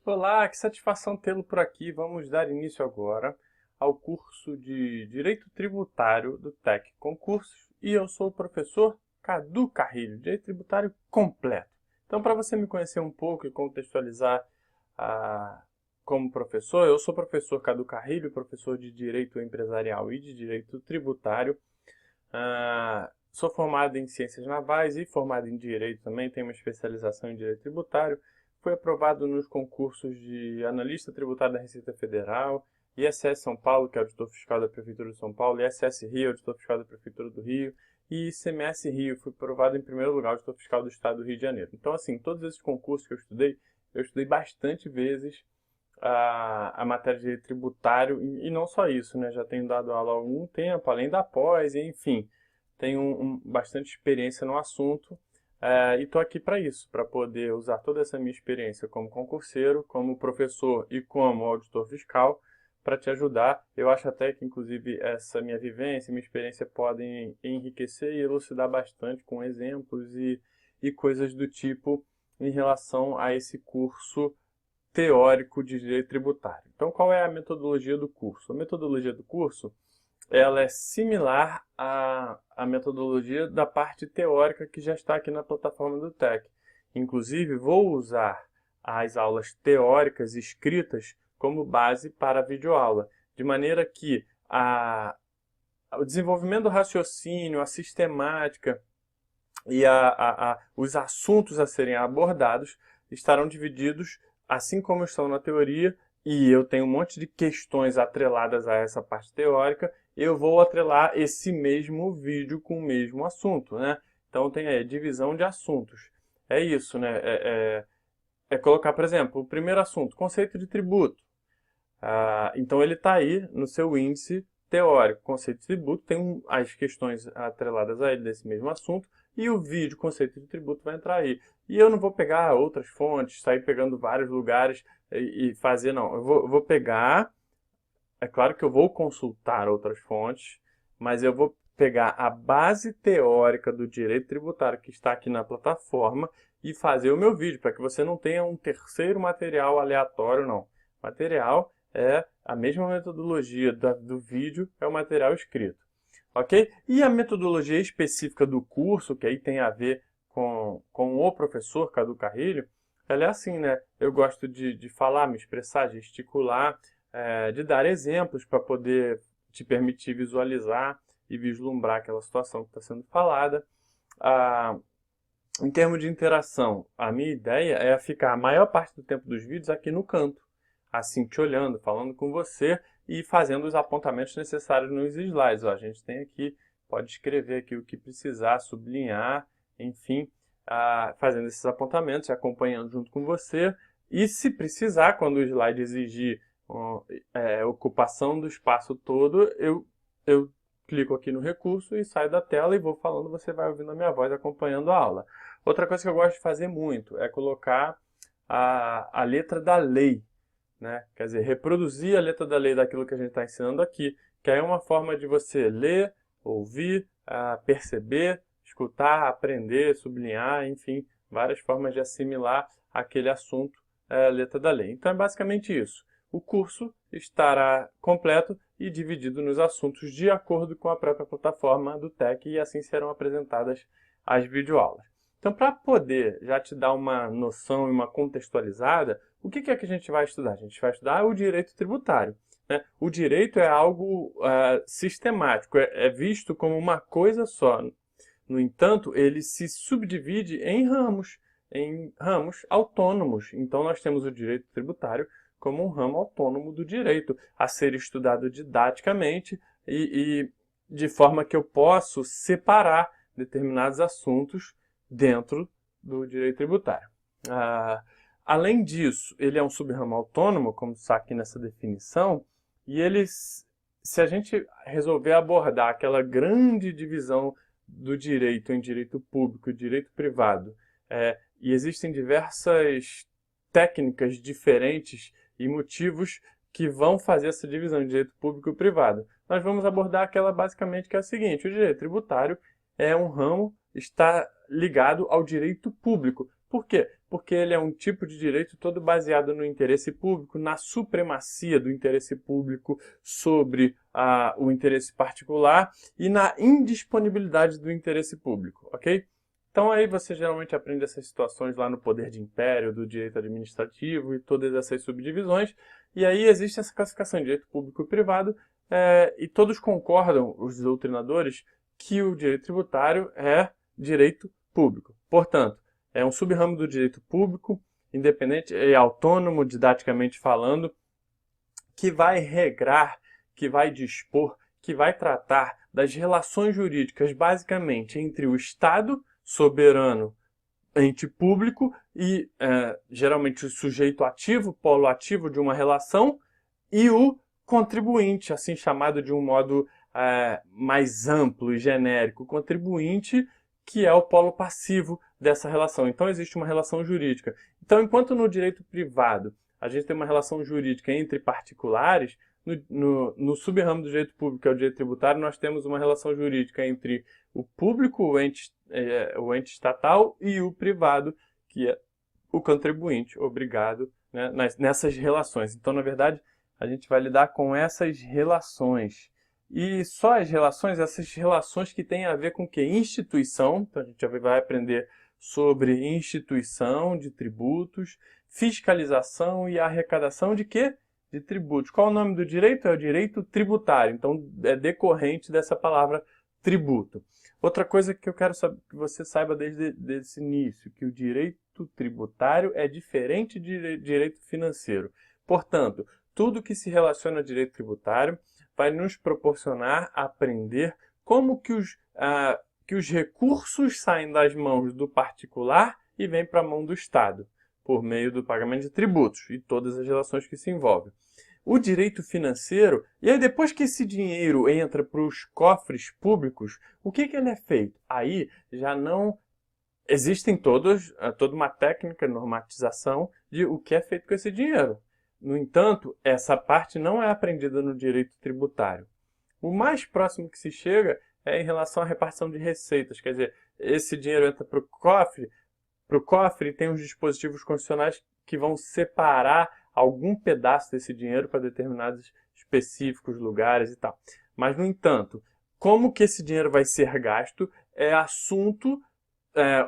Olá, que satisfação tê-lo por aqui. Vamos dar início agora ao curso de Direito Tributário do TEC Concursos e eu sou o professor Cadu Carrilho, Direito Tributário completo. Então, para você me conhecer um pouco e contextualizar como professor, eu sou o professor Cadu Carrilho, professor de Direito Empresarial e de Direito Tributário. Sou formado em Ciências Navais e formado em Direito também, tenho uma especialização em Direito Tributário. Foi aprovado nos concursos de Analista Tributário da Receita Federal, ISS São Paulo, que é auditor fiscal da Prefeitura de São Paulo, ISS Rio, auditor fiscal da Prefeitura do Rio, e ICMS Rio, fui aprovado em primeiro lugar, auditor fiscal do Estado do Rio de Janeiro. Então, assim, todos esses concursos que eu estudei bastante vezes a matéria de direito tributário, e não só isso, né? Já tenho dado aula há algum tempo, além da pós, enfim, tenho bastante experiência no assunto. E estou aqui para isso, para poder usar toda essa minha experiência como concurseiro, como professor e como auditor fiscal para te ajudar. Eu acho até que, inclusive, essa minha vivência, minha experiência podem enriquecer e elucidar bastante com exemplos e coisas do tipo em relação a esse curso teórico de direito tributário. Então, qual é a metodologia do curso? A metodologia do curso ela é similar à metodologia da parte teórica que já está aqui na plataforma do TEC. Inclusive, vou usar as aulas teóricas escritas como base para a videoaula, de maneira que o desenvolvimento do raciocínio, a sistemática e os assuntos a serem abordados estarão divididos, assim como estão na teoria, e eu tenho um monte de questões atreladas a essa parte teórica, eu vou atrelar esse mesmo vídeo com o mesmo assunto, né? Então tem aí divisão de assuntos. É isso, né? É colocar, por exemplo, o primeiro assunto, conceito de tributo. Então ele está aí no seu índice teórico. Conceito de tributo tem as questões atreladas a ele desse mesmo assunto e o vídeo conceito de tributo vai entrar aí. E eu não vou pegar outras fontes, sair pegando vários lugares e fazer, não. Eu vou pegar... É claro que eu vou consultar outras fontes, mas eu vou pegar a base teórica do direito tributário que está aqui na plataforma e fazer o meu vídeo, para que você não tenha um terceiro material aleatório, não. O material é a mesma metodologia do vídeo, é o material escrito. Ok? E a metodologia específica do curso, que aí tem a ver com o professor Cadu Carrilho, ela é assim, né? Eu gosto de falar, me expressar, gesticular, de dar exemplos para poder te permitir visualizar e vislumbrar aquela situação que está sendo falada. Em termos de interação, a minha ideia é ficar a maior parte do tempo dos vídeos aqui no canto, assim, te olhando, falando com você e fazendo os apontamentos necessários nos slides. Ó, a gente tem aqui, pode escrever aqui o que precisar, sublinhar, enfim, fazendo esses apontamentos, acompanhando junto com você. E se precisar, quando o slide exigir ocupação do espaço todo, eu clico aqui no recurso e saio da tela e vou falando, você vai ouvindo a minha voz acompanhando a aula. Outra coisa que eu gosto de fazer muito é colocar a letra da lei, né? Quer dizer, reproduzir a letra da lei daquilo que a gente está ensinando aqui, que é uma forma de você ler, ouvir, perceber, escutar, aprender, sublinhar, enfim, várias formas de assimilar aquele assunto, letra da lei. Então é basicamente isso. O curso estará completo e dividido nos assuntos de acordo com a própria plataforma do TEC e assim serão apresentadas as videoaulas. Então, para poder já te dar uma noção e uma contextualizada, o que é que a gente vai estudar? A gente vai estudar o direito tributário, né? O direito é algo sistemático, é visto como uma coisa só. No entanto, ele se subdivide em ramos autônomos. Então, nós temos o direito tributário como um ramo autônomo do direito, a ser estudado didaticamente e de forma que eu posso separar determinados assuntos dentro do direito tributário. Além disso, ele é um subramo autônomo, como está aqui nessa definição, e se a gente resolver abordar aquela grande divisão do direito em direito público e direito privado, e existem diversas técnicas diferentes e motivos que vão fazer essa divisão de direito público e privado. nós vamos abordar aquela basicamente que é a seguinte: o direito tributário é um ramo, está ligado ao direito público. Por quê? Porque ele é um tipo de direito todo baseado no interesse público, na supremacia do interesse público sobre o interesse particular e na indisponibilidade do interesse público, ok? Então aí você geralmente aprende essas situações lá no poder de império, do direito administrativo e todas essas subdivisões. E aí existe essa classificação de direito público e privado, e todos concordam, os doutrinadores, que o direito tributário é direito público. Portanto, é um sub-ramo do direito público, independente e autônomo, didaticamente falando, que vai regrar, que vai dispor, que vai tratar das relações jurídicas basicamente entre o Estado soberano, ente público e geralmente o sujeito ativo, polo ativo de uma relação, e o contribuinte, assim chamado de um modo mais amplo e genérico, o contribuinte, que é o polo passivo dessa relação. Então existe uma relação jurídica. Então, enquanto no direito privado a gente tem uma relação jurídica entre particulares, no sub-ramo do direito público, que é o direito tributário, nós temos uma relação jurídica entre o público, o ente estatal, e o privado, que é o contribuinte, obrigado, né, nessas relações. Então, na verdade, a gente vai lidar com essas relações. E só as relações, essas relações que têm a ver com o que? Instituição. Então, a gente já vai aprender sobre instituição de tributos, fiscalização e arrecadação de quê? De tributos. Qual o nome do direito? É o direito tributário. Então, é decorrente dessa palavra tributo. Outra coisa que eu quero que você saiba desde esse início, que o direito tributário é diferente de direito financeiro. Portanto, tudo que se relaciona a direito tributário vai nos proporcionar aprender como que os recursos saem das mãos do particular e vêm para a mão do Estado, por meio do pagamento de tributos e todas as relações que se envolvem. O direito financeiro, e aí depois que esse dinheiro entra para os cofres públicos, o que ele é feito? Aí já não existem toda uma técnica, normatização de o que é feito com esse dinheiro. No entanto, essa parte não é aprendida no direito tributário. O mais próximo que se chega é em relação à repartição de receitas, quer dizer, esse dinheiro entra para o cofre e tem os dispositivos constitucionais que vão separar algum pedaço desse dinheiro para determinados específicos lugares e tal. Mas, no entanto, como que esse dinheiro vai ser gasto é assunto,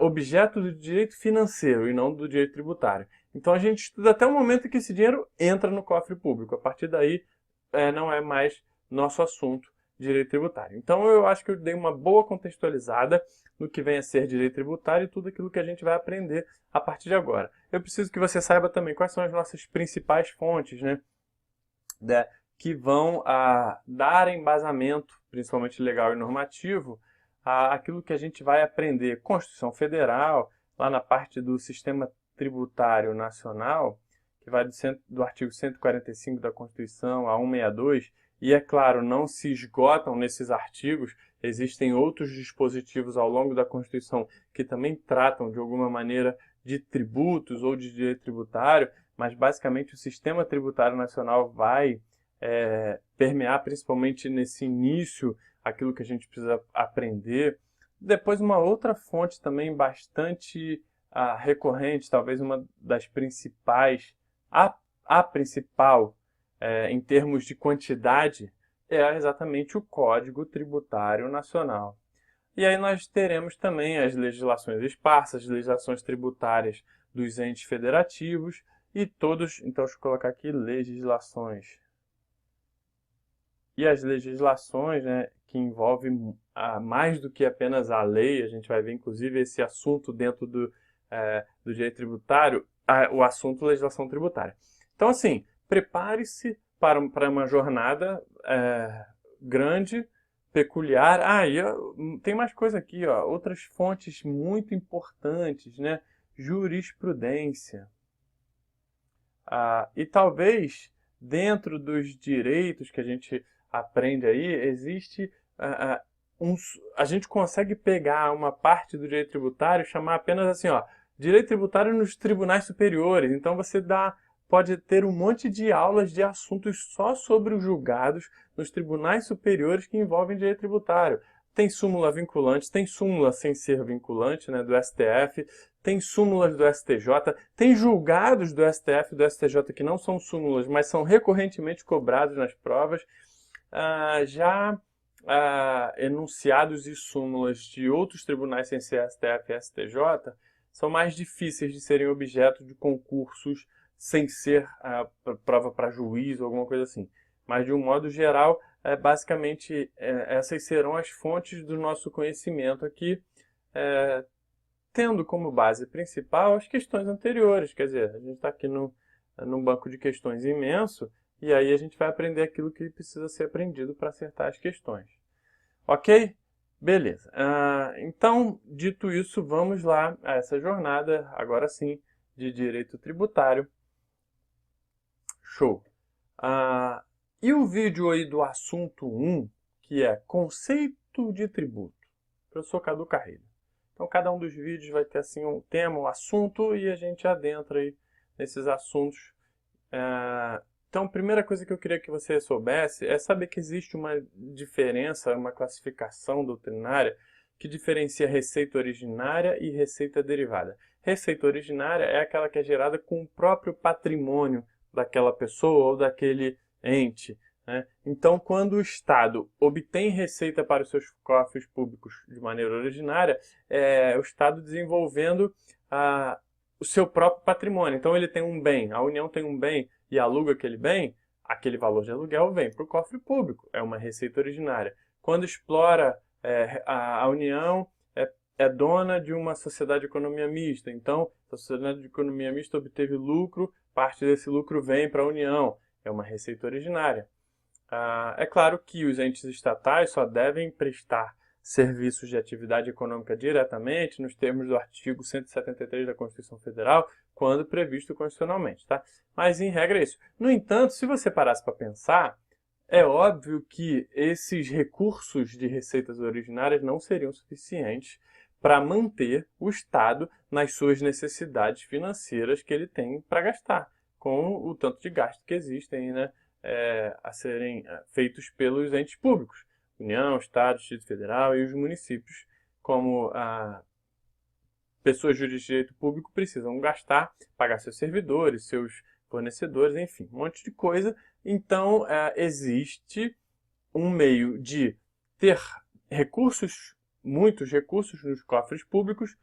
objeto do direito financeiro e não do direito tributário. Então a gente estuda até o momento em que esse dinheiro entra no cofre público. A partir daí não é mais nosso assunto direito tributário. Então eu acho que eu dei uma boa contextualizada no que vem a ser direito tributário e tudo aquilo que a gente vai aprender a partir de agora. Eu preciso que você saiba também quais são as nossas principais fontes, né, que vão dar embasamento, principalmente legal e normativo, àquilo que a gente vai aprender. Constituição Federal, lá na parte do Sistema Tributário Nacional, que vai do artigo 145 da Constituição a 162, e, é claro, não se esgotam nesses artigos, existem outros dispositivos ao longo da Constituição que também tratam, de alguma maneira, de tributos ou de direito tributário, mas, basicamente, o Sistema Tributário Nacional vai permear, principalmente nesse início, aquilo que a gente precisa aprender. Depois, uma outra fonte também bastante recorrente, talvez uma das principais, a principal, em termos de quantidade, é exatamente o Código Tributário Nacional. E aí nós teremos também as legislações esparsas, as legislações tributárias dos entes federativos e todos, então deixa eu colocar aqui, legislações. E as legislações, né, que envolvem mais do que apenas a lei, a gente vai ver inclusive esse assunto dentro do direito tributário, o assunto legislação tributária. Então, assim, prepare-se para uma jornada grande, peculiar. Tem mais coisa aqui, ó, outras fontes muito importantes, né? Jurisprudência. E talvez, dentro dos direitos que a gente aprende aí, existe a gente consegue pegar uma parte do direito tributário e chamar apenas assim, ó, direito tributário nos tribunais superiores. Então você dá pode ter um monte de aulas de assuntos só sobre os julgados nos tribunais superiores que envolvem direito tributário. Tem súmula vinculante, tem súmula sem ser vinculante, né, do STF, tem súmulas do STJ, tem julgados do STF e do STJ que não são súmulas, mas são recorrentemente cobrados nas provas. Enunciados e súmulas de outros tribunais sem ser STF e STJ são mais difíceis de serem objeto de concursos sem ser prova para juiz ou alguma coisa assim. Mas, de um modo geral, basicamente, essas serão as fontes do nosso conhecimento aqui, tendo como base principal as questões anteriores. Quer dizer, a gente está aqui num banco de questões imenso, e aí a gente vai aprender aquilo que precisa ser aprendido para acertar as questões. Ok? Beleza. Então, dito isso, vamos lá a essa jornada, agora sim, de direito tributário. Show! E o vídeo aí do assunto 1, que é conceito de tributo. Professor Cadu Carrilho. Então, cada um dos vídeos vai ter assim um tema, um assunto, e a gente adentra aí nesses assuntos. Então, a primeira coisa que eu queria que você soubesse é saber que existe uma diferença, uma classificação doutrinária que diferencia receita originária e receita derivada. Receita originária é aquela que é gerada com o próprio patrimônio daquela pessoa ou daquele ente, né? Então, quando o Estado obtém receita para os seus cofres públicos de maneira originária, é o Estado desenvolvendo o seu próprio patrimônio. Então, ele tem um bem, a União tem um bem e aluga aquele bem, aquele valor de aluguel vem para o cofre público, é uma receita originária. Quando explora, a União é dona de uma sociedade de economia mista, então a sociedade de economia mista obteve lucro, parte desse lucro vem para a União, é uma receita originária. É claro que os entes estatais só devem prestar serviços de atividade econômica diretamente nos termos do artigo 173 da Constituição Federal, quando previsto constitucionalmente, tá? Mas, em regra, é isso. No entanto, se você parasse para pensar, é óbvio que esses recursos de receitas originárias não seriam suficientes para manter o Estado nas suas necessidades financeiras que ele tem para gastar, com o tanto de gasto que existem, né, a serem feitos pelos entes públicos, União, Estado, Distrito Federal e os municípios, como pessoas de direito público precisam gastar, pagar seus servidores, seus fornecedores, enfim, um monte de coisa. Então, existe um meio de ter recursos, muitos recursos nos cofres públicos,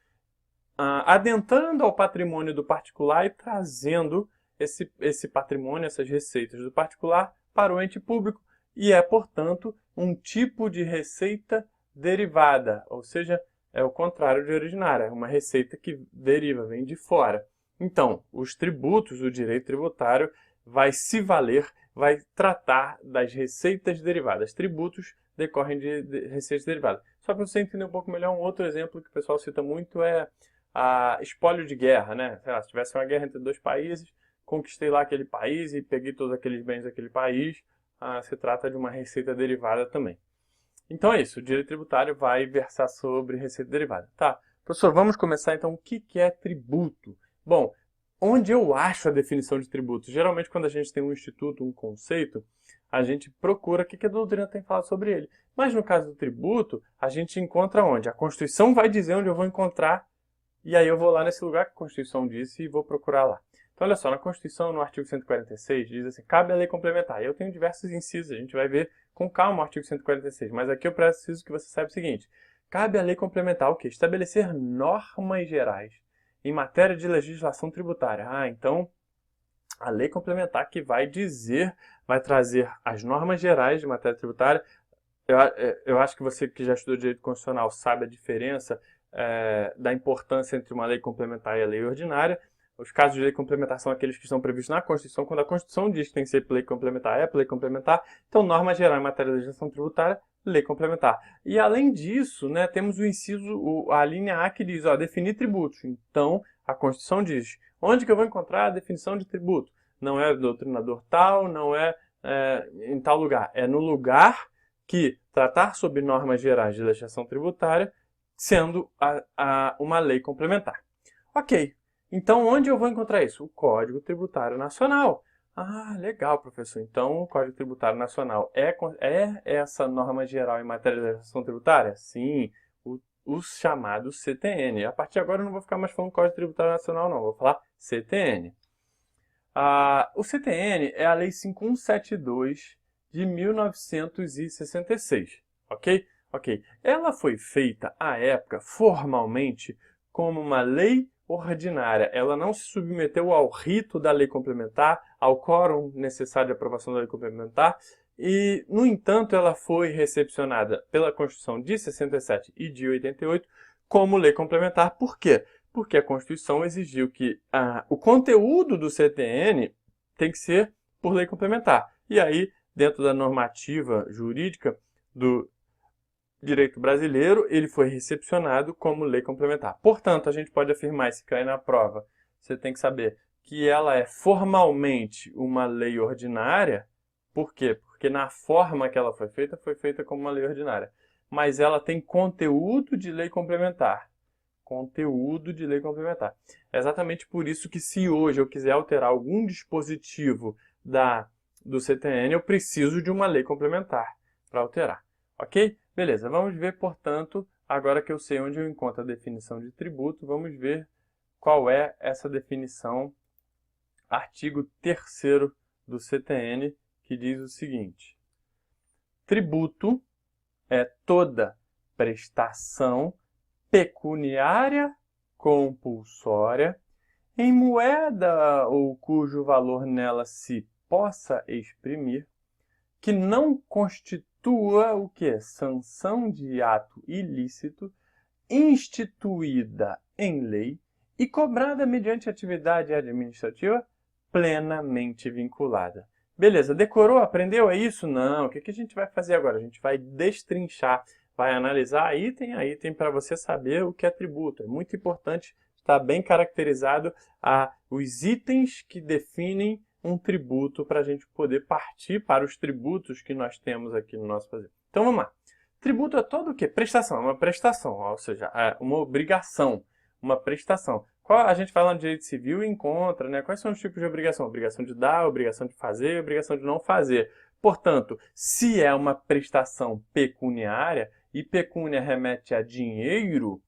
adentrando ao patrimônio do particular e trazendo esse patrimônio, essas receitas do particular para o ente público, e é, portanto, um tipo de receita derivada, ou seja, é o contrário de originária, é uma receita que deriva, vem de fora. Então, os tributos, o direito tributário, vai se valer, vai tratar das receitas derivadas. Tributos decorrem de receitas derivadas. Só para você entender um pouco melhor, um outro exemplo que o pessoal cita muito é espólio de guerra, né? Sei lá, se tivesse uma guerra entre dois países, conquistei lá aquele país e peguei todos aqueles bens daquele país, se trata de uma receita derivada também. Então é isso, o direito tributário vai versar sobre receita derivada. Tá, professor, vamos começar então. O que é tributo? Bom, onde eu acho a definição de tributo? Geralmente quando a gente tem um instituto, um conceito, a gente procura o que a doutrina tem falado sobre ele. Mas no caso do tributo, a gente encontra onde? A Constituição vai dizer onde eu vou encontrar, e aí eu vou lá nesse lugar que a Constituição disse e vou procurar lá. Então, olha só, na Constituição, no artigo 146, diz assim, cabe a lei complementar. Eu tenho diversos incisos, a gente vai ver com calma o artigo 146, mas aqui eu preciso que você saiba o seguinte, cabe a lei complementar o quê? Estabelecer normas gerais em matéria de legislação tributária. Então, a lei complementar que vai dizer, vai trazer as normas gerais de matéria tributária. Eu acho que você que já estudou direito constitucional sabe a diferença da importância entre uma lei complementar e a lei ordinária. Os casos de lei complementar são aqueles que estão previstos na Constituição. Quando a Constituição diz que tem que ser lei complementar, é lei complementar. Então, norma geral em matéria de legislação tributária, lei complementar. E, além disso, né, temos o inciso, a linha A que diz, definir tributos. Então, a Constituição diz, onde que eu vou encontrar a definição de tributo? Não é doutrinador tal, não é em tal lugar. É no lugar que tratar sobre normas gerais de legislação tributária, sendo uma lei complementar. Ok. Então, onde eu vou encontrar isso? O Código Tributário Nacional. Ah, legal, professor. Então, o Código Tributário Nacional é essa norma geral em matéria de legislação tributária? Sim, os chamados CTN. A partir de agora eu não vou ficar mais falando Código Tributário Nacional, não. Vou falar CTN. O CTN é a Lei 5172 de 1966, ok? Ok. Ela foi feita, à época, formalmente, como uma lei ordinária. Ela não se submeteu ao rito da lei complementar, ao quórum necessário de aprovação da lei complementar, e, no entanto, ela foi recepcionada pela Constituição de 67 e de 88 como lei complementar. Por quê? Porque a Constituição exigiu que o conteúdo do CTN tem que ser por lei complementar. E aí, dentro da normativa jurídica do direito brasileiro, ele foi recepcionado como lei complementar. Portanto, a gente pode afirmar, se cair na prova, você tem que saber que ela é formalmente uma lei ordinária. Por quê? Porque na forma que ela foi feita como uma lei ordinária. Mas ela tem conteúdo de lei complementar. Conteúdo de lei complementar. É exatamente por isso que, se hoje eu quiser alterar algum dispositivo do CTN, eu preciso de uma lei complementar para alterar. Ok? Beleza, vamos ver, portanto, agora que eu sei onde eu encontro a definição de tributo, vamos ver qual é essa definição, artigo 3º do CTN, que diz o seguinte: tributo é toda prestação pecuniária compulsória em moeda ou cujo valor nela se possa exprimir, que não constitua o que? Sanção de ato ilícito, instituída em lei e cobrada mediante atividade administrativa plenamente vinculada. Beleza, decorou? Aprendeu? É isso? Não. O que a gente vai fazer agora? A gente vai destrinchar, vai analisar item a item para você saber o que é tributo. É muito importante estar bem caracterizado os itens que definem um tributo para a gente poder partir para os tributos que nós temos aqui no nosso Brasil. Então vamos lá. Tributo é todo o quê? Prestação, é uma prestação, ou seja, é uma obrigação, uma prestação. A gente vai lá no direito civil e encontra, né? Quais são os tipos de obrigação? Obrigação de dar, obrigação de fazer, obrigação de não fazer. Portanto, se é uma prestação pecuniária, e pecúnia remete a dinheiro,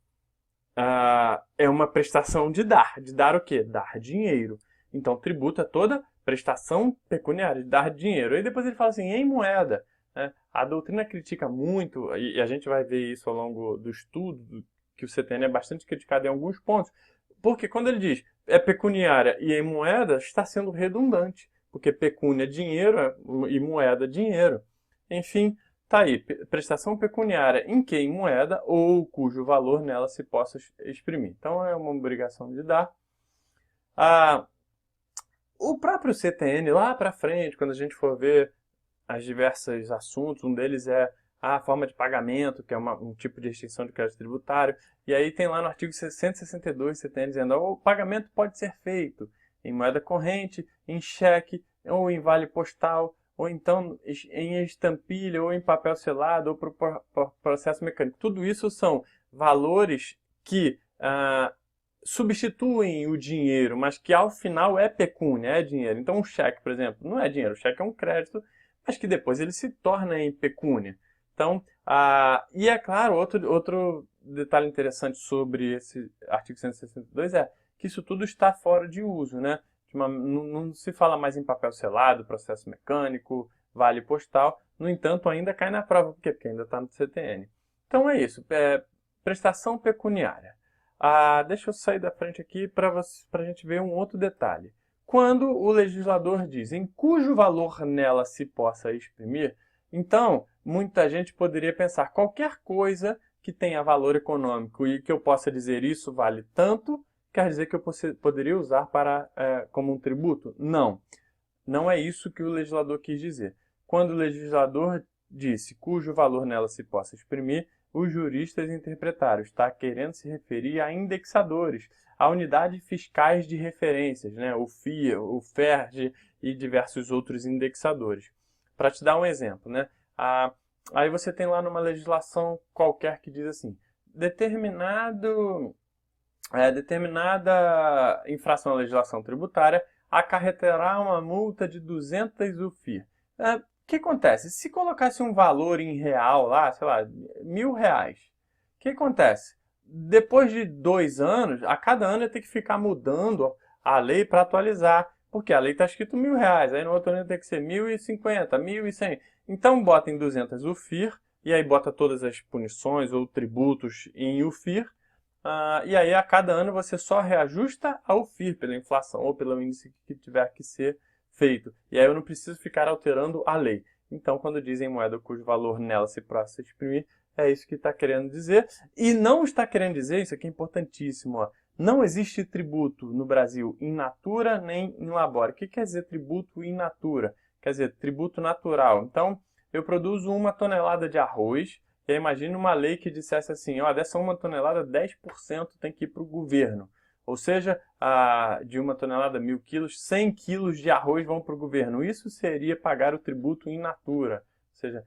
é uma prestação de dar. De dar o quê? Dar dinheiro. Então, tributo é toda prestação pecuniária, de dar dinheiro. E depois ele fala assim, em moeda. Né? A doutrina critica muito, e a gente vai ver isso ao longo do estudo, que o CTN é bastante criticado em alguns pontos, porque quando ele diz é pecuniária e em moeda, está sendo redundante, porque pecúnia é dinheiro e moeda é dinheiro. Enfim, tá aí, prestação pecuniária em que em moeda ou cujo valor nela se possa exprimir. Então é uma obrigação de dar. O próprio CTN, lá para frente, quando a gente for ver as diversos assuntos, um deles é a forma de pagamento, que é um tipo de extinção de crédito tributário, e aí tem lá no artigo 162 CTN dizendo o pagamento pode ser feito em moeda corrente, em cheque, ou em vale postal, ou então em estampilha, ou em papel selado, ou por processo mecânico. Tudo isso são valores que substituem o dinheiro, mas que ao final é pecúnia, é dinheiro. Então um cheque, por exemplo, não é dinheiro, o cheque é um crédito, mas que depois ele se torna em pecúnia. Então, e é claro, outro detalhe interessante sobre esse artigo 162 é que isso tudo está fora de uso, né? Não se fala mais em papel selado, processo mecânico, vale postal. No entanto, ainda cai na prova. Por quê? Porque ainda está no CTN. Então é isso, prestação pecuniária. Deixa eu sair da frente aqui para a gente ver um outro detalhe. Quando o legislador diz em cujo valor nela se possa exprimir, então muita gente poderia pensar qualquer coisa que tenha valor econômico e que eu possa dizer isso vale tanto, quer dizer que eu poderia usar como um tributo? Não, não é isso que o legislador quis dizer. Quando o legislador disse cujo valor nela se possa exprimir, os juristas interpretaram, está querendo se referir a indexadores, a unidades fiscais de referências, né? O FIA, o FERJ e diversos outros indexadores. Para te dar um exemplo, né? Aí você tem lá numa legislação qualquer que diz assim, determinado determinada infração à legislação tributária acarretará uma multa de 200 UFIR. O que acontece? Se colocasse um valor em real lá, sei lá, R$1.000, o que acontece? Depois de 2 anos, a cada ano eu tenho que ficar mudando a lei para atualizar, porque a lei está escrito R$1.000, aí no outro ano tem que ser 1.050, 1.100. Então bota em 200 UFIR, e aí bota todas as punições ou tributos em UFIR, e aí a cada ano você só reajusta a UFIR pela inflação ou pelo índice que tiver que ser feito. E aí eu não preciso ficar alterando a lei. Então, quando dizem moeda cujo valor nela se processa exprimir, é isso que está querendo dizer. E não está querendo dizer, isso aqui é importantíssimo, ó, não existe tributo no Brasil in natura nem in labora. O que quer dizer tributo in natura? Quer dizer, tributo natural. Então, eu produzo 1 tonelada de arroz, e aí imagina uma lei que dissesse assim, ó, dessa 1 tonelada, 10% tem que ir para o governo. Ou seja, de 1 tonelada, 1.000 quilos, 100 quilos de arroz vão para o governo. Isso seria pagar o tributo in natura. Ou seja,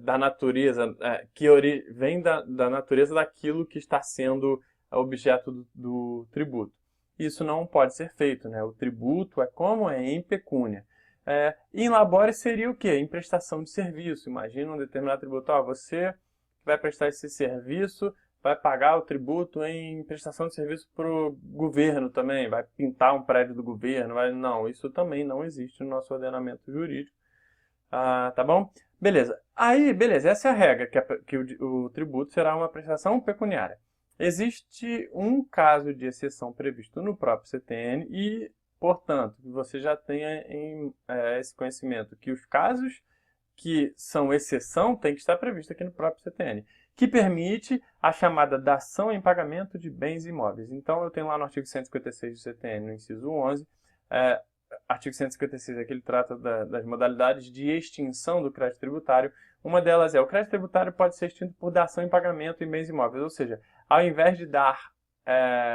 da natureza, que vem da natureza daquilo que está sendo objeto do tributo. Isso não pode ser feito, né? O tributo é em pecúnia. In labore seria o quê? Em prestação de serviço. Imagina um determinado tributo, você vai prestar esse serviço, vai pagar o tributo em prestação de serviço para o governo também, vai pintar um prédio do governo, não, isso também não existe no nosso ordenamento jurídico, tá bom? Beleza, aí, beleza, essa é a regra, que o tributo será uma prestação pecuniária. Existe um caso de exceção previsto no próprio CTN e, portanto, você já tenha esse conhecimento que os casos que são exceção têm que estar previstos aqui no próprio CTN, que permite a chamada dação em pagamento de bens imóveis. Então, eu tenho lá no artigo 156 do CTN, no inciso 11, artigo 156 é que ele trata das modalidades de extinção do crédito tributário. Uma delas é o crédito tributário pode ser extinto por dação em pagamento em bens imóveis, ou seja, ao invés de dar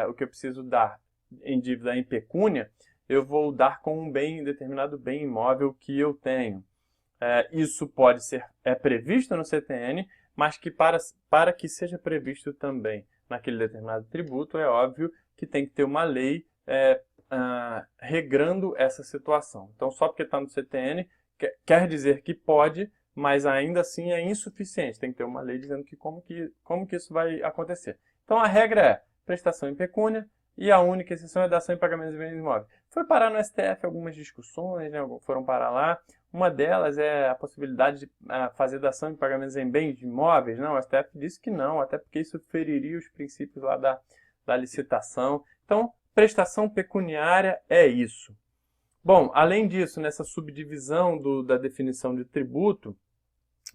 o que eu preciso dar em dívida em pecúnia, eu vou dar com um determinado bem imóvel que eu tenho. Isso pode ser previsto no CTN, mas que para que seja previsto também naquele determinado tributo, é óbvio que tem que ter uma lei regrando essa situação. Então, só porque está no CTN, quer dizer que pode, mas ainda assim é insuficiente. Tem que ter uma lei dizendo como que isso vai acontecer. Então, a regra é prestação em pecúnia, e a única exceção é dação em pagamentos de bens imóveis. Foi parar no STF algumas discussões, né, foram parar lá. Uma delas é a possibilidade de fazer dação em pagamentos em bens imóveis. Não, o STF disse que não, até porque isso feriria os princípios lá da licitação. Então, prestação pecuniária é isso. Bom, além disso, nessa subdivisão da definição de tributo,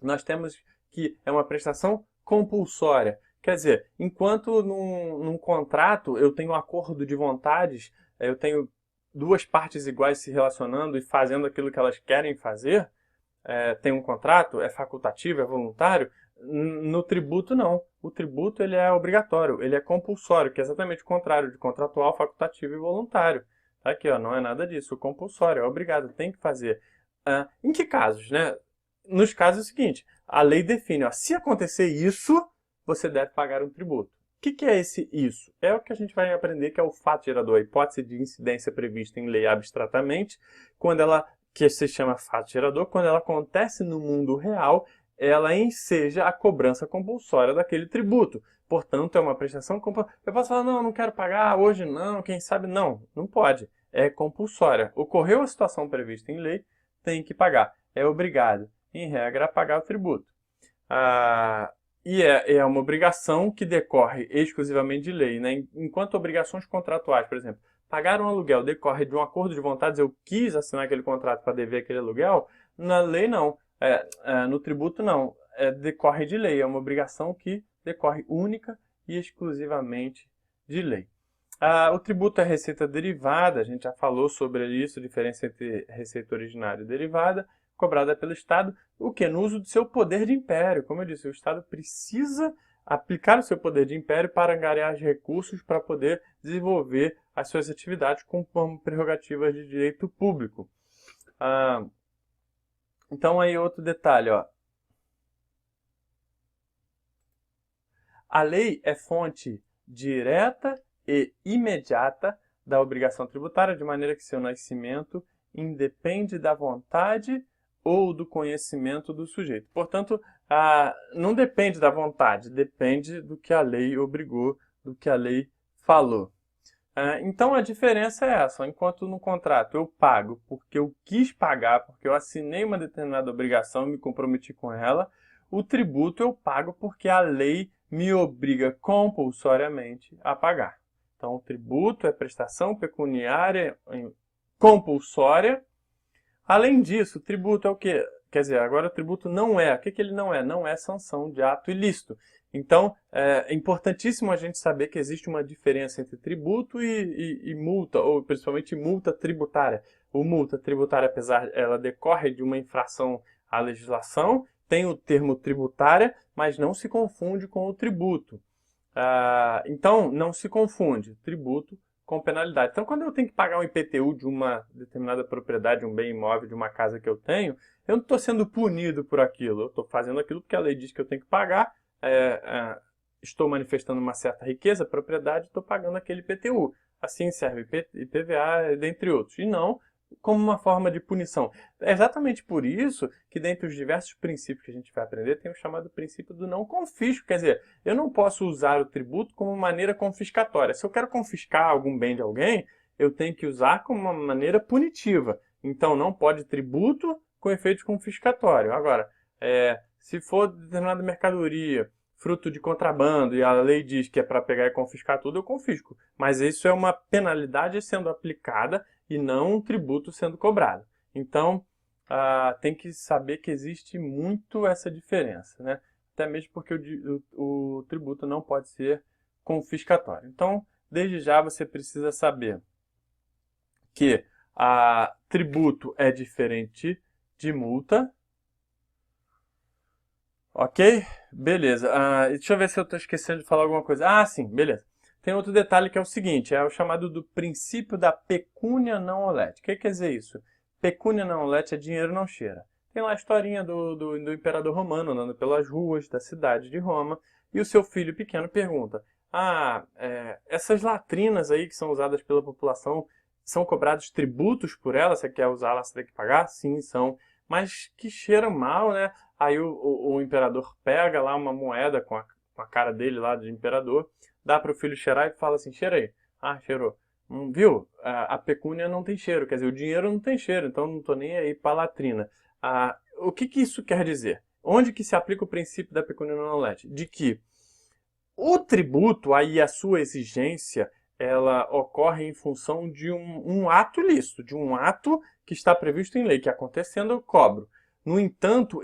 nós temos que é uma prestação compulsória. Quer dizer, enquanto num contrato eu tenho um acordo de vontades, eu tenho duas partes iguais se relacionando e fazendo aquilo que elas querem fazer, tem um contrato, é facultativo, é voluntário, no tributo não. O tributo ele é obrigatório, ele é compulsório, que é exatamente o contrário de contratual, facultativo e voluntário. Tá aqui, ó, não é nada disso, o compulsório é obrigado, tem que fazer. Em que casos, né? Nos casos é o seguinte, a lei define, ó, se acontecer isso, você deve pagar um tributo. O que é esse isso? É o que a gente vai aprender, que é o fato gerador, a hipótese de incidência prevista em lei abstratamente, que se chama fato gerador, quando ela acontece no mundo real, ela enseja a cobrança compulsória daquele tributo. Portanto, é uma prestação compulsória. Eu posso falar, não quero pagar, hoje não, quem sabe não. Não pode. É compulsória. Ocorreu a situação prevista em lei, tem que pagar. É obrigado, em regra, a pagar o tributo. E é uma obrigação que decorre exclusivamente de lei, né? Enquanto obrigações contratuais, por exemplo, pagar um aluguel decorre de um acordo de vontades, eu quis assinar aquele contrato para dever aquele aluguel, na lei não, no tributo não, decorre de lei, é uma obrigação que decorre única e exclusivamente de lei. O tributo é receita derivada, a gente já falou sobre isso, a diferença entre receita originária e derivada, cobrada pelo Estado, o que? No uso do seu poder de império. Como eu disse, o Estado precisa aplicar o seu poder de império para angariar recursos para poder desenvolver as suas atividades com prerrogativas de direito público. Então, aí outro detalhe, ó. A lei é fonte direta e imediata da obrigação tributária, de maneira que seu nascimento independe da vontade ou do conhecimento do sujeito. Portanto, não depende da vontade, depende do que a lei obrigou, do que a lei falou. Então a diferença é essa: enquanto no contrato eu pago porque eu quis pagar, porque eu assinei uma determinada obrigação e me comprometi com ela, o tributo eu pago porque a lei me obriga compulsoriamente a pagar. Então o tributo é prestação pecuniária compulsória. Além disso, o tributo é o quê? Quer dizer, agora o tributo não é. O que ele não é? Não é sanção de ato ilícito. Então, é importantíssimo a gente saber que existe uma diferença entre tributo e multa, ou principalmente multa tributária. O multa tributária, apesar ela decorre de uma infração à legislação, tem o termo tributária, mas não se confunde com o tributo. Então, não se confunde tributo com penalidade. Então, quando eu tenho que pagar um IPTU de uma determinada propriedade, um bem imóvel, de uma casa que eu tenho, eu não estou sendo punido por aquilo. Eu estou fazendo aquilo porque a lei diz que eu tenho que pagar, estou manifestando uma certa riqueza, propriedade, estou pagando aquele IPTU. Assim serve IPVA, dentre outros. E não como uma forma de punição. É exatamente por isso que, dentre os diversos princípios que a gente vai aprender, tem o chamado princípio do não confisco. Quer dizer, eu não posso usar o tributo como maneira confiscatória. Se eu quero confiscar algum bem de alguém, eu tenho que usar como uma maneira punitiva. Então, não pode tributo com efeito confiscatório. Agora, se for determinada mercadoria, fruto de contrabando, e a lei diz que é para pegar e confiscar tudo, eu confisco. Mas isso é uma penalidade sendo aplicada e não um tributo sendo cobrado. Então, tem que saber que existe muito essa diferença, né? Até mesmo porque o tributo não pode ser confiscatório. Então, desde já você precisa saber que tributo é diferente de multa. Ok? Beleza. Deixa eu ver se eu estou esquecendo de falar alguma coisa. Sim, beleza. Tem outro detalhe que é o seguinte, é o chamado do princípio da pecúnia não olet. O que quer dizer isso? Pecúnia não olet é dinheiro não cheira. Tem lá a historinha do imperador romano andando pelas ruas da cidade de Roma e o seu filho pequeno pergunta: essas latrinas aí que são usadas pela população, são cobrados tributos por elas? Você quer usá-las, você tem que pagar? Sim, são. Mas que cheiram mal, né? Aí o imperador pega lá uma moeda com a cara dele lá de imperador, dá para o filho cheirar e fala assim: cheira aí. Cheirou. Viu? A pecúnia não tem cheiro, quer dizer, o dinheiro não tem cheiro, então não estou nem aí para a latrina. O que isso quer dizer? Onde que se aplica o princípio da pecúnia non olet? De que o tributo, aí a sua exigência, ela ocorre em função de um ato ilícito, de um ato que está previsto em lei, que acontecendo eu cobro. No entanto,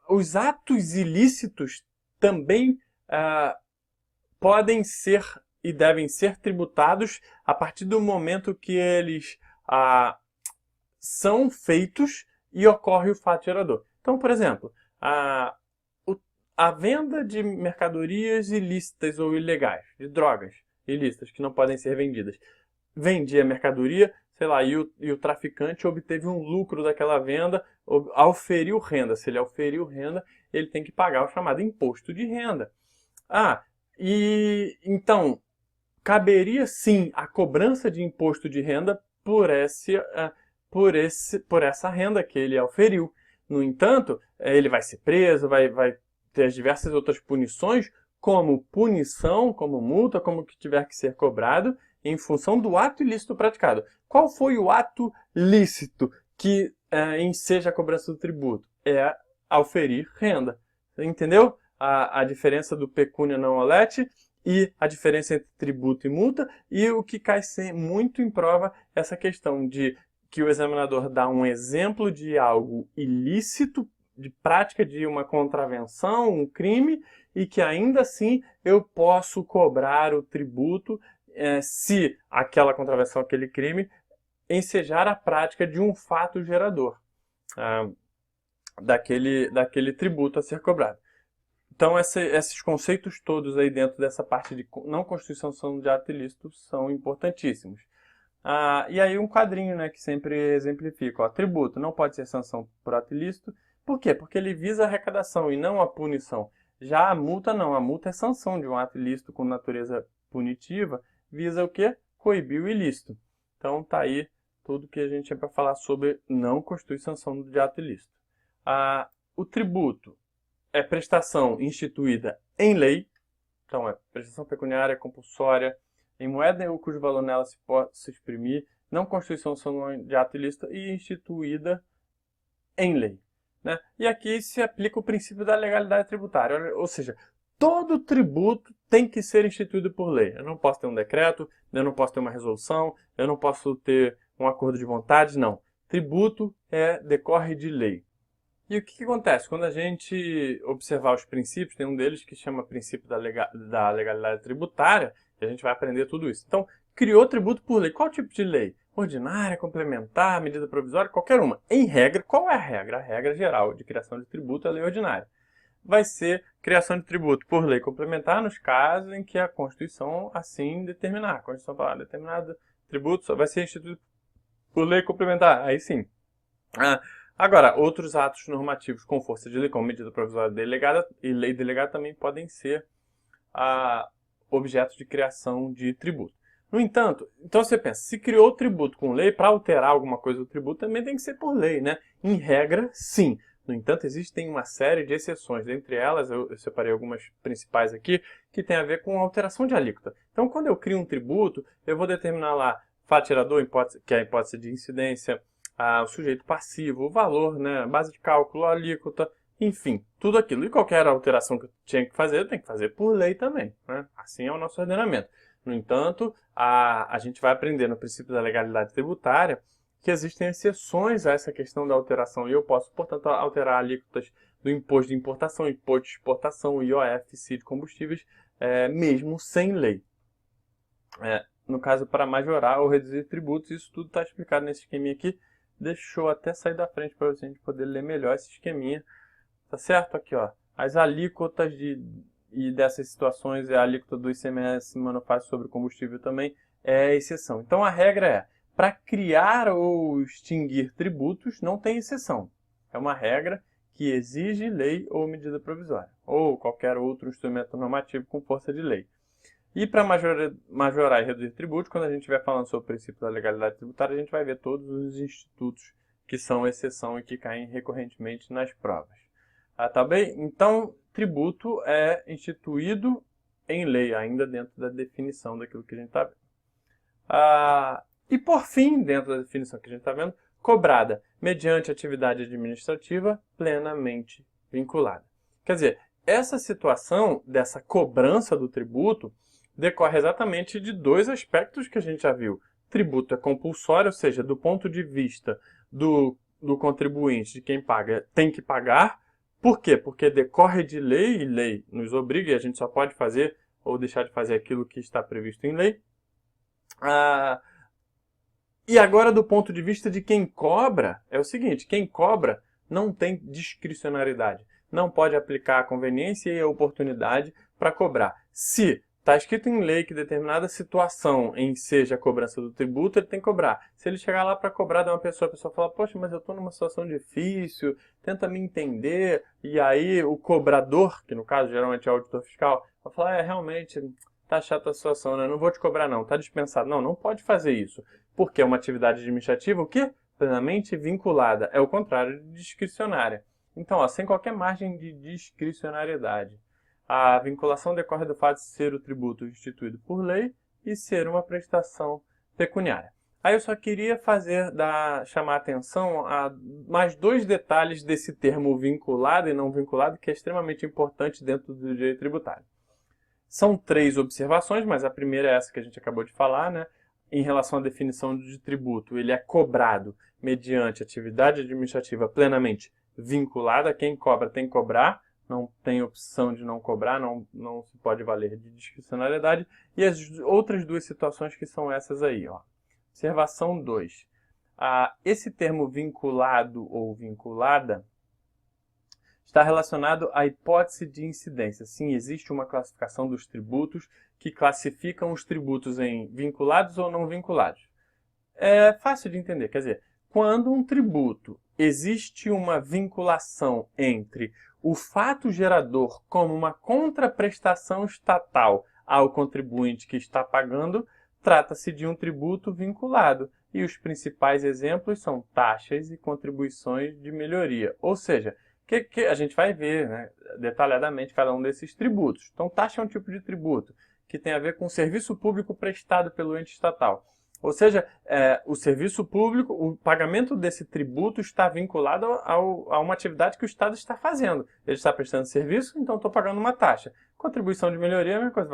os atos ilícitos também podem ser e devem ser tributados a partir do momento que eles são feitos e ocorre o fato gerador. Então, por exemplo, a venda de mercadorias ilícitas ou ilegais, de drogas ilícitas que não podem ser vendidas. Vendia mercadoria, sei lá, e o traficante obteve um lucro daquela venda, auferiu renda. Se ele auferiu renda, ele tem que pagar o chamado imposto de renda. E então, caberia sim a cobrança de imposto de renda por essa renda que ele auferiu. No entanto, ele vai ser preso, vai ter as diversas outras punições, como punição, como multa, como que tiver que ser cobrado, em função do ato ilícito praticado. Qual foi o ato lícito que enseja a cobrança do tributo? É auferir renda. Entendeu? A diferença do pecúnia non olet e a diferença entre tributo e multa, e o que cai muito em prova essa questão de que o examinador dá um exemplo de algo ilícito, de prática de uma contravenção, um crime, e que ainda assim eu posso cobrar o tributo se aquela contravenção, aquele crime, ensejar a prática de um fato gerador daquele tributo a ser cobrado. Então, esses conceitos todos aí dentro dessa parte de não constituição de ato ilícito são importantíssimos. E aí um quadrinho, né, que sempre exemplifica. Tributo não pode ser sanção por ato ilícito. Por quê? Porque ele visa a arrecadação e não a punição. Já a multa não, a multa é sanção de um ato ilícito com natureza punitiva, visa o quê? Coibir o ilícito. Então tá aí tudo que a gente tinha para falar sobre não constitui sanção de ato ilícito. O tributo é prestação instituída em lei, então é prestação pecuniária compulsória em moeda ou cujo valor nela se possa exprimir, não constitui sanção de ato ilícito e instituída em lei. Né? E aqui se aplica o princípio da legalidade tributária, ou seja, todo tributo tem que ser instituído por lei. Eu não posso ter um decreto, eu não posso ter uma resolução, eu não posso ter um acordo de vontade, não. Tributo decorre de lei. E o que acontece? Quando a gente observar os princípios, tem um deles que chama princípio da legalidade tributária, e a gente vai aprender tudo isso. Então, criou tributo por lei. Qual tipo de lei? Ordinária, complementar, medida provisória, qualquer uma. Em regra, qual é a regra? A regra geral de criação de tributo é a lei ordinária. Vai ser criação de tributo por lei complementar nos casos em que a Constituição assim determinar. A Constituição fala determinado tributo só vai ser instituído por lei complementar. Aí sim. Agora, outros atos normativos com força de lei, como medida provisória delegada e lei delegada, também podem ser objetos de criação de tributo. No entanto, então você pensa, se criou o tributo com lei, para alterar alguma coisa do tributo também tem que ser por lei, né? Em regra, sim. No entanto, existem uma série de exceções. Dentre elas, eu separei algumas principais aqui, que tem a ver com alteração de alíquota. Então, quando eu crio um tributo, eu vou determinar lá fato gerador, que é a hipótese de incidência, o sujeito passivo, o valor, né, a base de cálculo, a alíquota, enfim, tudo aquilo. E qualquer alteração que eu tinha que fazer, eu tenho que fazer por lei também. Né? Assim é o nosso ordenamento. No entanto, a gente vai aprender no princípio da legalidade tributária que existem exceções a essa questão da alteração. E eu posso, portanto, alterar alíquotas do imposto de importação, imposto de exportação, IOF, CID de combustíveis, mesmo sem lei. No caso, para majorar ou reduzir tributos, isso tudo está explicado nesse esqueminha aqui. Deixa eu até sair da frente para a gente poder ler melhor esse esqueminha. Tá certo? Aqui, ó. As alíquotas e dessas situações, a alíquota do ICMS manufátur sobre combustível também é exceção. Então a regra é, para criar ou extinguir tributos, não tem exceção. É uma regra que exige lei ou medida provisória, ou qualquer outro instrumento normativo com força de lei. E para majorar e reduzir tributos, quando a gente estiver falando sobre o princípio da legalidade tributária, a gente vai ver todos os institutos que são exceção e que caem recorrentemente nas provas. Tá bem? Então, tributo é instituído em lei, ainda dentro da definição daquilo que a gente está vendo. E por fim, dentro da definição que a gente está vendo, cobrada mediante atividade administrativa plenamente vinculada. Quer dizer, essa situação dessa cobrança do tributo decorre exatamente de dois aspectos que a gente já viu. Tributo é compulsório, ou seja, do ponto de vista do contribuinte, de quem paga, tem que pagar. Por quê? Porque decorre de lei, e lei nos obriga, e a gente só pode fazer ou deixar de fazer aquilo que está previsto em lei. E agora, do ponto de vista de quem cobra, é o seguinte, quem cobra não tem discricionariedade. Não pode aplicar a conveniência e a oportunidade para cobrar. Se está escrito em lei que determinada situação em seja a cobrança do tributo, ele tem que cobrar. Se ele chegar lá para cobrar de uma pessoa, a pessoa fala, poxa, mas eu estou numa situação difícil, tenta me entender, e aí o cobrador, que no caso geralmente é o auditor fiscal, vai falar, realmente, tá chata a situação, né? Não vou te cobrar não, tá dispensado. Não, não pode fazer isso, porque é uma atividade administrativa, o quê? Plenamente vinculada, é o contrário de discricionária. Então, ó, sem qualquer margem de discricionariedade. A vinculação decorre do fato de ser o tributo instituído por lei e ser uma prestação pecuniária. Aí eu só queria chamar a atenção a mais dois detalhes desse termo vinculado e não vinculado, que é extremamente importante dentro do direito tributário. São três observações, mas a primeira é essa que a gente acabou de falar, né? Em relação à definição de tributo, ele é cobrado mediante atividade administrativa plenamente vinculada. Quem cobra tem que cobrar. Não tem opção de não cobrar, não se pode valer de discricionariedade. E as outras duas situações que são essas aí. Ó. Observação 2. Esse termo vinculado ou vinculada está relacionado à hipótese de incidência. Sim, existe uma classificação dos tributos que classificam os tributos em vinculados ou não vinculados. É fácil de entender, quer dizer, quando um tributo existe uma vinculação entre o fato gerador como uma contraprestação estatal ao contribuinte que está pagando, trata-se de um tributo vinculado. E os principais exemplos são taxas e contribuições de melhoria. Ou seja, que a gente vai ver, né, detalhadamente cada um desses tributos. Então, taxa é um tipo de tributo que tem a ver com o serviço público prestado pelo ente estatal. Ou seja, o serviço público, o pagamento desse tributo está vinculado a uma atividade que o Estado está fazendo. Ele está prestando serviço, então estou pagando uma taxa. Contribuição de melhoria é a mesma coisa,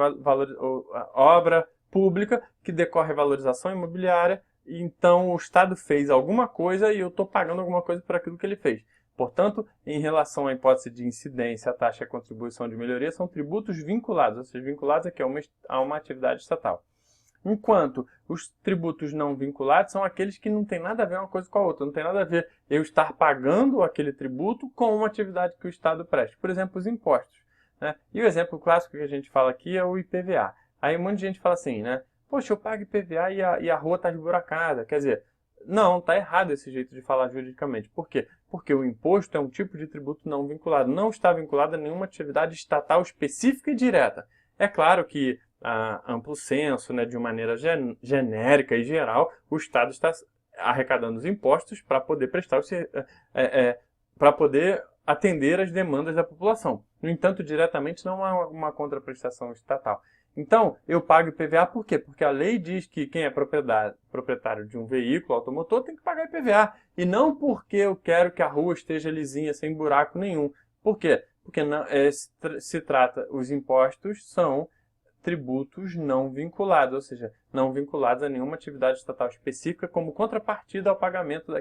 obra pública que decorre valorização imobiliária, então o Estado fez alguma coisa e eu estou pagando alguma coisa por aquilo que ele fez. Portanto, em relação à hipótese de incidência, a taxa e a contribuição de melhoria são tributos vinculados, ou seja, vinculados aqui a uma atividade estatal. Enquanto os tributos não vinculados são aqueles que não tem nada a ver uma coisa com a outra, não tem nada a ver eu estar pagando aquele tributo com uma atividade que o Estado presta. Por exemplo, os impostos, né? E o exemplo clássico que a gente fala aqui é o IPVA. Aí um monte de gente fala assim, né? Poxa, eu pago IPVA e a rua está esburacada. Quer dizer, não, está errado esse jeito de falar juridicamente. Por quê? Porque o imposto é um tipo de tributo não vinculado. Não está vinculado a nenhuma atividade estatal específica e direta. É claro que, a amplo senso, né, de uma maneira genérica e geral, o Estado está arrecadando os impostos para poder prestar para poder atender às demandas da população. No entanto, diretamente não há uma contraprestação estatal. Então, eu pago IPVA por quê? Porque a lei diz que quem é proprietário de um veículo automotor tem que pagar IPVA. E não porque eu quero que a rua esteja lisinha, sem buraco nenhum. Por quê? Porque não, os impostos são tributos não vinculados, ou seja, não vinculados a nenhuma atividade estatal específica como contrapartida ao pagamento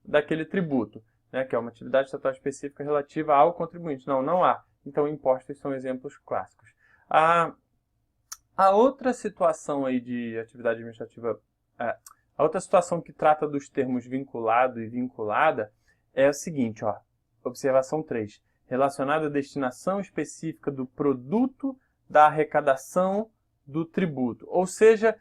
daquele tributo, né, que é uma atividade estatal específica relativa ao contribuinte. Não há. Então, impostos são exemplos clássicos. A outra situação aí de atividade administrativa, a outra situação que trata dos termos vinculado e vinculada é a seguinte, ó, observação 3, relacionada à destinação específica do produto da arrecadação do tributo, ou seja,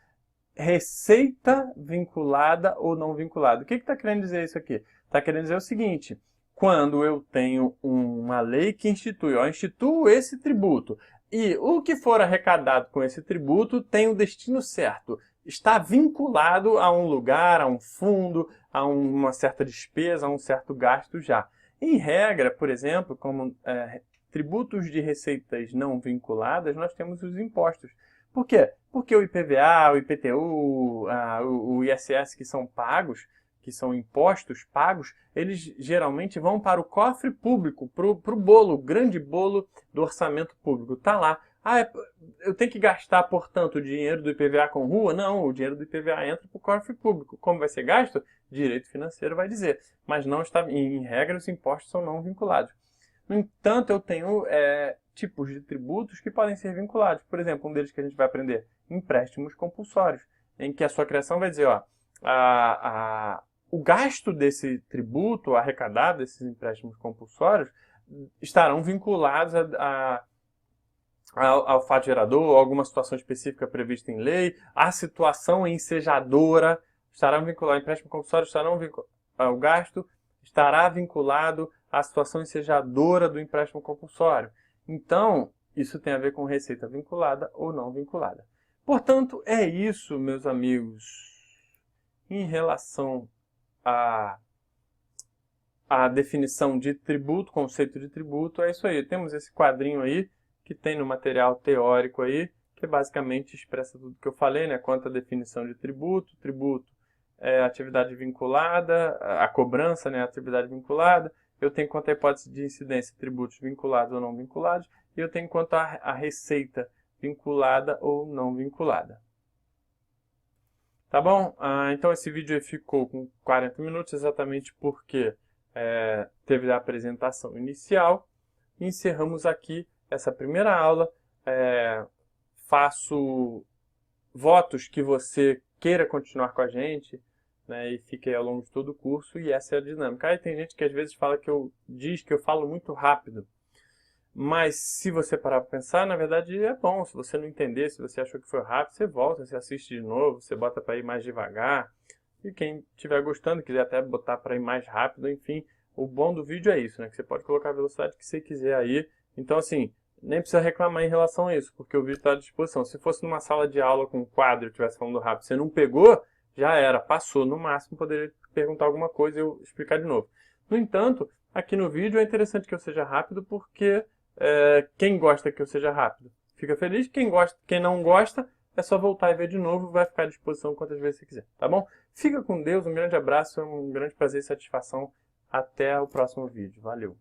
receita vinculada ou não vinculada. O que está querendo dizer isso aqui? Está querendo dizer o seguinte, quando eu tenho uma lei que institui, eu instituo esse tributo, e o que for arrecadado com esse tributo tem o destino certo, está vinculado a um lugar, a um fundo, a uma certa despesa, a um certo gasto já. Em regra, por exemplo, como tributos de receitas não vinculadas, nós temos os impostos. Por quê? Porque o IPVA, o IPTU, o ISS que são pagos, que são impostos pagos, eles geralmente vão para o cofre público, para o bolo, o grande bolo do orçamento público. Está lá. Eu tenho que gastar, portanto, o dinheiro do IPVA com rua? Não, o dinheiro do IPVA entra para o cofre público. Como vai ser gasto? Direito financeiro vai dizer. Mas não está, em regra, os impostos são não vinculados. No entanto, eu tenho tipos de tributos que podem ser vinculados. Por exemplo, um deles que a gente vai aprender, empréstimos compulsórios, em que a sua criação vai dizer, ó, o gasto desse tributo arrecadado, desses empréstimos compulsórios, estarão vinculados ao fato gerador, a alguma situação específica prevista em lei, a situação ensejadora, estarão vinculados, empréstimo compulsório estarão vinculados, o gasto estará vinculado à situação ensejadora do empréstimo compulsório. Então, isso tem a ver com receita vinculada ou não vinculada. Portanto, é isso, meus amigos, em relação à definição de tributo, conceito de tributo, é isso aí. Temos esse quadrinho aí, que tem no material teórico aí, que basicamente expressa tudo que eu falei, né? Quanto à definição de tributo, tributo é atividade vinculada, a cobrança, né, atividade vinculada, eu tenho quanto à hipótese de incidência, tributos vinculados ou não vinculados, e eu tenho quanto à receita vinculada ou não vinculada. Tá bom? Então esse vídeo aí ficou com 40 minutos, exatamente porque teve a apresentação inicial. E encerramos aqui essa primeira aula. Faço votos que você queira continuar com a gente, né, e fique aí ao longo de todo o curso, e essa é a dinâmica. Aí tem gente que às vezes diz que eu falo muito rápido, mas se você parar para pensar, na verdade é bom. Se você não entender, se você achou que foi rápido, você volta, você assiste de novo, você bota para ir mais devagar, e quem estiver gostando, quiser até botar para ir mais rápido, enfim, O bom do vídeo é isso, né? Que você pode colocar a velocidade que você quiser aí. Então, assim, nem precisa reclamar em relação a isso, porque o vídeo está à disposição. Se fosse numa sala de aula com um quadro e estivesse falando rápido, você não pegou, já era, passou. No máximo, poderia perguntar alguma coisa e eu explicar de novo. No entanto, aqui no vídeo é interessante que eu seja rápido, porque quem gosta que eu seja rápido fica feliz. Quem não gosta, é só voltar e ver de novo, vai ficar à disposição quantas vezes você quiser, tá bom? Fica com Deus, um grande abraço, um grande prazer e satisfação. Até o próximo vídeo. Valeu!